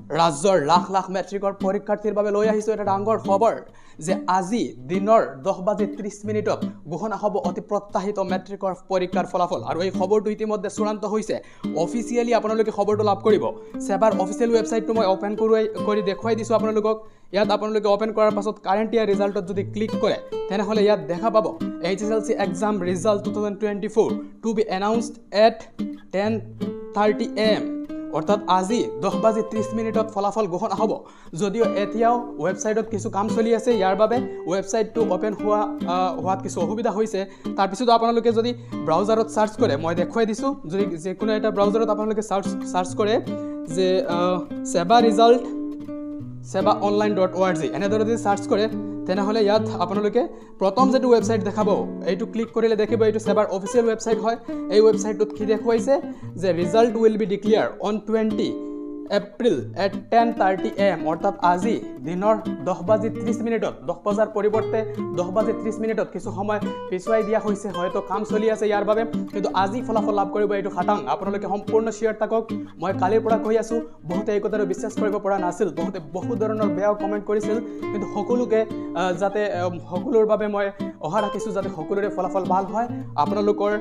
ৰাজ্যৰ লাখ লাখ মেট্ৰিকৰ পৰীক্ষাৰ্থীৰ বাবে লৈ আহিছোঁ এটা ডাঙৰ খবৰ যে আজি দিনৰ 10:30 ঘোষণা হ'ব অতি প্ৰত্যাশিত মেট্ৰিকৰ পৰীক্ষাৰ ফলাফল আৰু এই খবৰটো ইতিমধ্যে চূড়ান্ত হৈছে অফিচিয়েলি আপোনালোকে খবৰটো লাভ কৰিব সেবাৰ অফিচিয়েল ৱেবছাইটটো মই ওপেন কৰি দেখুৱাই দিছোঁ আপোনালোকক ইয়াত আপোনালোকে ওপেন কৰাৰ পাছত কাৰেণ্ট ইয়াৰ ৰিজাল্টত যদি ক্লিক কৰে তেনেহ'লে ইয়াত দেখা পাব HSLC exam result 2024 to be announced at 10:30 AM অর্থাৎ আজি 10:30 ফলাফল ঘোষণা হ'ব যদিও এতিয়াও ওয়েবসাইটত কিছু কাম চলি আছে ইয়াৰ বাবে ওয়েবসাইটটো ওপেন হোৱাত কিছু অসুবিধা হৈছে তাৰ পিছত আপোনালোকে যদি ব্ৰাউজাৰত সাৰ্চ কৰে মই দেখুৱাই দিছোঁ যদি যে কোনো এটা ব্ৰাউজাৰত আপোনালোকে সাৰ্চ কৰে যে সেবা ৰিজাল্ট sebaonline.org এনেদৰে যদি সাৰ্চ কৰে তেনেহ'লে ইয়াত আপোনালোকে প্ৰথম যেটো ওয়েবসাইট দেখাব এইটো ক্লিক কৰিলে দেখিব এইটো সেবাৰ অফিচিয়েল ওয়েবসাইট হয় এই ওয়েবসাইটত কি দেখুৱাইছে যে result will be declare on 20 April at 10:30 AM অৰ্থাৎ আজি দিনৰ 10:30 10 বজাৰ পৰিৱৰ্তে 10:30 কিছু সময় পিছুৱাই দিয়া হৈছে হয়তো কাম চলি আছে ইয়াৰ বাবে কিন্তু আজি ফলাফল লাভ কৰিব এইটো খাটাং আপোনালোকে সম্পূৰ্ণ শেয়াৰ থাকক মই কালিৰ পৰা কৈ আছো বহুতে এই কথাটো বিশ্বাস কৰিব পৰা নাছিল বহুতে বহু ধৰণৰ বেয়া কমেন্ট কৰিছিল কিন্তু সকলোকে যাতে সকলোৰ বাবে মই অহা ৰাখিছো যাতে সকলোৰে ফলাফল ভাল হয় আপোনালোকৰ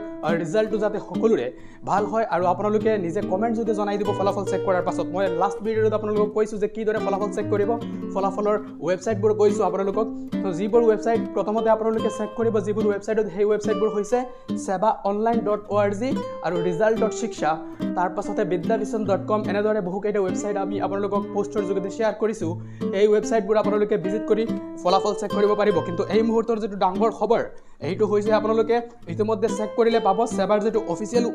ৰিজাল্টটো যাতে সকলোৰে ভাল হয় আৰু আপোনালোকে নিজে কমেন্ট যদি জনাই দিব ফলাফল চেক কৰাৰ পাছত মই লাষ্ট ভিডিঅ'ত আপোনালোকক কৈছো যে কি দৰে ফলাফল চেক কৰিব ফলাফলৰ ওয়েবসাইটবোৰ কৈছো আপোনালোকক তো যিবোৰ ওয়েবসাইট প্ৰথমতে আপোনালোকে চেক কৰিব যিবোৰ ওয়েবসাইটত সেই ওয়েবসাইটবোৰ হৈছে sebaonline.org আৰু result.shiksha তাৰ পাছতে vidyavision.com এনেদৰে বহুকেইটা ওয়েবসাইট আমি আপোনালোকক পোষ্টৰ যোগেদি শেয়াৰ কৰিছো এই ওয়েবসাইটবোৰ আপোনালোকে ভিজিট কৰি ফলাফল চেক কৰিব পাৰিব কিন্তু এই মুহূৰ্তৰ যেটো ডাঙৰ খবৰ এইটো হৈছে আপোনালোকে ইতিমধ্যে চেক কৰিলে পাব সেবাৰ যেটো অফিচিয়েল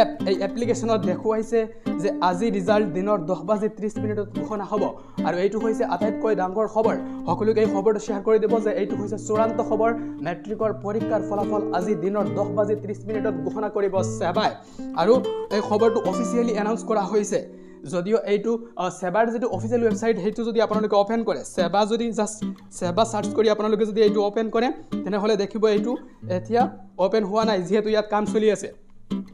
এপ এই এপ্লিকেশনত দেখুৱাইছে যে আজি ৰিজাল্ট দিনৰ 10:30 ঘোষণা হ'ব আৰু এইটো হৈছে আটাইতকৈ ডাঙৰ খবৰ সকলোকে এই খবৰটো শেয়াৰ কৰি দিব যে এইটো হৈছে চূড়ান্ত খবৰ মেট্ৰিকৰ পৰীক্ষাৰ ফলাফল আজি দিনৰ 10:30 ঘোষণা কৰিব সেবাই আৰু এই খবৰটো অফিচিয়েলি এনাউন্স কৰা হৈছে যদিও এইটো সেবাৰ যেটো অফিচিয়েল ওয়েবসাইট হেতু যদি আপোনালোকে ওপেন কৰে সেবা যদি জাস্ট সেবা সাৰ্চ কৰি আপোনালোকে যদি এইটো ওপেন কৰে তেনেহলে দেখিব এইটো এতিয়া ওপেন হোৱা নাই যেহেতু ইয়াত কাম চলি আছে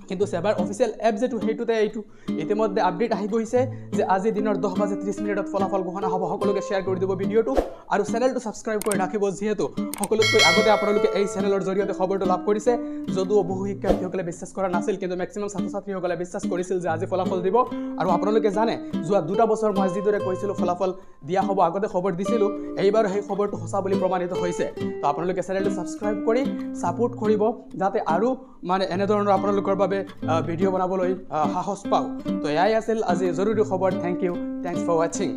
কিন্তু সেবাৰ অফিচিয়েল এপ যেটো হেতুতে এইটো ইতিমধ্যে আপডেট আহি গৈছে যে আজি দিনৰ 10:30 ফলাফল ঘোষণা হ'ব সকলোকে শেয়াৰ কৰি দিব ভিডিঅটো আৰু চেনেলটো সাবস্ক্ৰাইব কৰি ৰাখিব যেহেতু সকলোতকৈ আগতে আপোনালোকে এই চেনেলৰ জৰিয়তে খবৰটো লাভ কৰিছে যদিও বহু শিক্ষাৰ্থীসকলে বিশ্বাস কৰা নাছিল কিন্তু ম্যাক্সিমাম ছাত্ৰ-ছাত্ৰীসকলে বিশ্বাস কৰিছিল যে আজি ফলাফল দিব আৰু আপোনালোকে জানে যোৱা 2টা বছৰ মই যিদৰে কৈছিলো ফলাফল দিয়া হ'ব আগতে খবৰ দিছিলো এইবাৰ সেই খবৰটো সঁচা বুলি প্ৰমাণিত হৈছে তো আপোনালোকে চেনেলটো সাবস্ক্ৰাইব কৰি সাপোৰ্ট কৰিব যাতে আৰু মানে এনে ধৰণৰ আপোনালোকৰ বাবে ভিডিঅ' বনাবলৈ সাহস পাও তো এয়াই আছিল আজি জৰুৰী খবৰ thank you thanks for watching